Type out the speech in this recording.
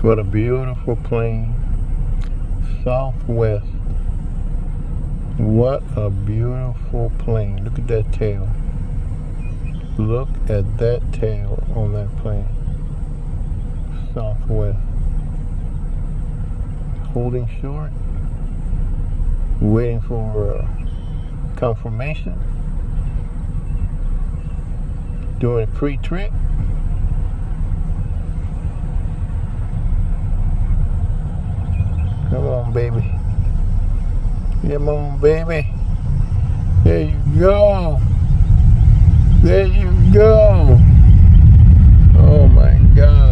What a beautiful plane. Southwest. What a beautiful plane. Look at that tail. Look at that tail on that plane. Southwest. Holding short. Waiting for confirmation. Doing a pre-trip. Come on, baby. Come on, baby. There you go. There you go. Oh my God.